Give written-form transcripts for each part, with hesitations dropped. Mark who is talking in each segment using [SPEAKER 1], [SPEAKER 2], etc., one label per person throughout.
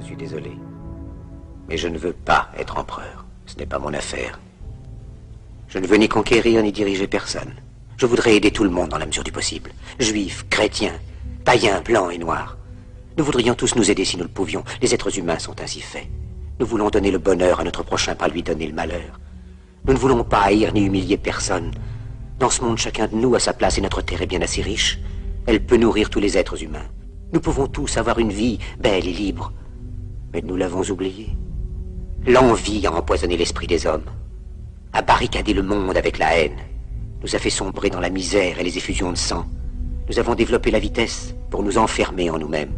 [SPEAKER 1] suis désolé. Mais je ne veux pas être empereur. Ce n'est pas mon affaire. Je ne veux ni conquérir ni diriger personne. Je voudrais aider tout le monde dans la mesure du possible. Juifs, chrétiens, païens, blancs et noirs. Nous voudrions tous nous aider si nous le pouvions. Les êtres humains sont ainsi faits. Nous voulons donner le bonheur à notre prochain, pas lui donner le malheur. Nous ne voulons pas haïr ni humilier personne. Dans ce monde, chacun de nous a sa place et notre terre est bien assez riche. Elle peut nourrir tous les êtres humains. Nous pouvons tous avoir une vie belle et libre. Mais nous l'avons oublié. L'envie a empoisonné l'esprit des hommes, a barricadé le monde avec la haine, nous a fait sombrer dans la misère et les effusions de sang. Nous avons développé la vitesse pour nous enfermer en nous-mêmes.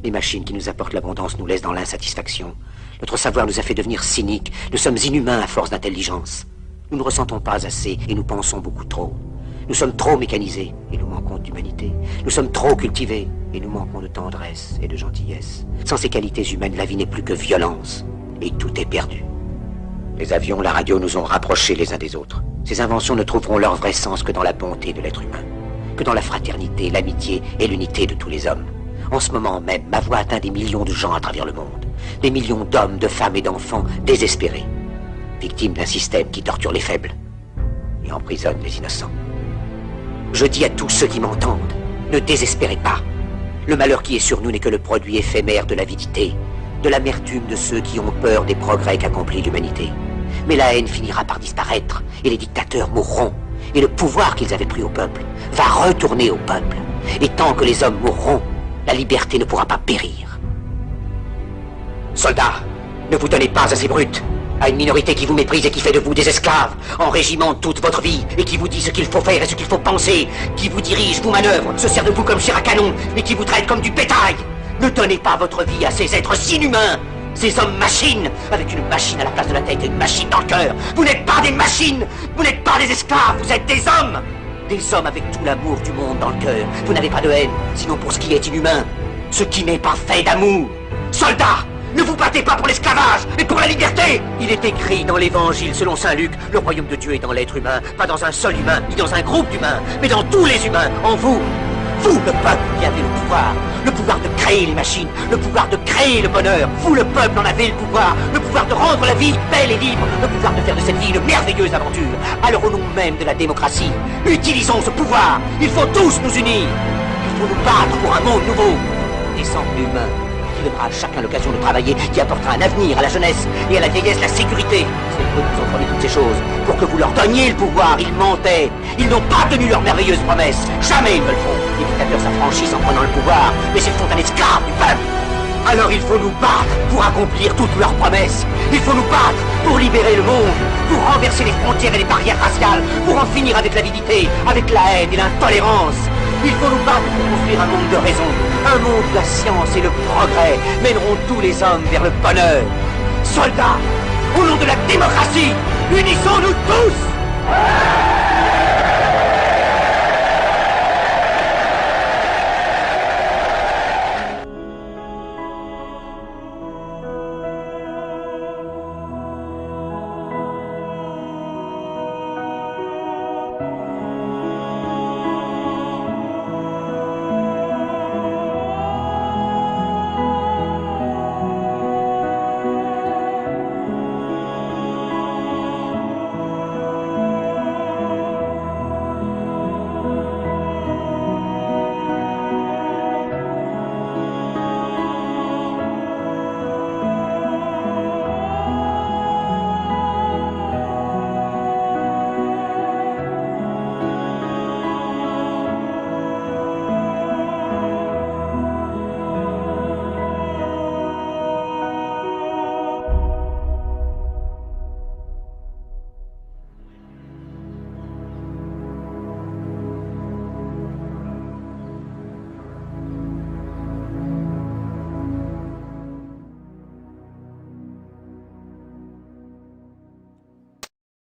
[SPEAKER 1] Les machines qui nous apportent l'abondance nous laissent dans l'insatisfaction. Notre savoir nous a fait devenir cyniques. Nous sommes inhumains à force d'intelligence. Nous ne ressentons pas assez et nous pensons beaucoup trop. Nous sommes trop mécanisés et nous manquons d'humanité. Nous sommes trop cultivés et nous manquons de tendresse et de gentillesse. Sans ces qualités humaines, la vie n'est plus que violence. Et tout est perdu. Les avions, la radio nous ont rapprochés les uns des autres. Ces inventions ne trouveront leur vrai sens que dans la bonté de l'être humain, que dans la fraternité, l'amitié et l'unité de tous les hommes. En ce moment même, ma voix atteint des millions de gens à travers le monde. Des millions d'hommes, de femmes et d'enfants désespérés, victimes d'un système qui torture les faibles et emprisonne les innocents. Je dis à tous ceux qui m'entendent, ne désespérez pas. Le malheur qui est sur nous n'est que le produit éphémère de l'avidité, de l'amertume de ceux qui ont peur des progrès qu'accomplit l'humanité. Mais la haine finira par disparaître, et les dictateurs mourront, et le pouvoir qu'ils avaient pris au peuple va retourner au peuple. Et tant que les hommes mourront, la liberté ne pourra pas périr. Soldats, ne vous donnez pas à ces brutes, à une minorité qui vous méprise et qui fait de vous des esclaves, en régiment toute votre vie, et qui vous dit ce qu'il faut faire et ce qu'il faut penser, qui vous dirige, vous manœuvre, se sert de vous comme chair à canon, mais qui vous traite comme du bétail. Ne donnez pas votre vie à ces êtres inhumains, ces hommes-machines, avec une machine à la place de la tête et une machine dans le cœur. Vous n'êtes pas des machines, vous n'êtes pas des esclaves, vous êtes des hommes. Des hommes avec tout l'amour du monde dans le cœur. Vous n'avez pas de haine, sinon pour ce qui est inhumain, ce qui n'est pas fait d'amour. Soldats, ne vous battez pas pour l'esclavage, mais pour la liberté. Il est écrit dans l'évangile selon saint Luc, le royaume de Dieu est dans l'être humain, pas dans un seul humain, ni dans un groupe d'humains, mais dans tous les humains, en vous. Vous, le peuple, qui avez le pouvoir de créer les machines, le pouvoir de créer le bonheur. Vous, le peuple, en avez le pouvoir de rendre la vie belle et libre, le pouvoir de faire de cette vie une merveilleuse aventure. Alors au nom même de la démocratie, utilisons ce pouvoir. Il faut tous nous unir. Il faut nous battre pour un monde nouveau, décent et humain, qui donnera à chacun l'occasion de travailler, qui apportera un avenir à la jeunesse et à la vieillesse la sécurité. C'est eux qui vous ont promis toutes ces choses. Pour que vous leur donniez le pouvoir, ils mentaient. Ils n'ont pas tenu leurs merveilleuses promesses. Jamais ils ne le font. Les dictateurs s'affranchissent en prenant le pouvoir, mais ils font un esclave du peuple. Alors il faut nous battre pour accomplir toutes leurs promesses. Il faut nous battre pour libérer le monde, pour renverser les frontières et les barrières raciales, pour en finir avec l'avidité, avec la haine et l'intolérance. Il faut nous battre pour construire un monde de raison, un monde où la science et le progrès mèneront tous les hommes vers le bonheur. Soldats, au nom de la démocratie, unissons-nous tous!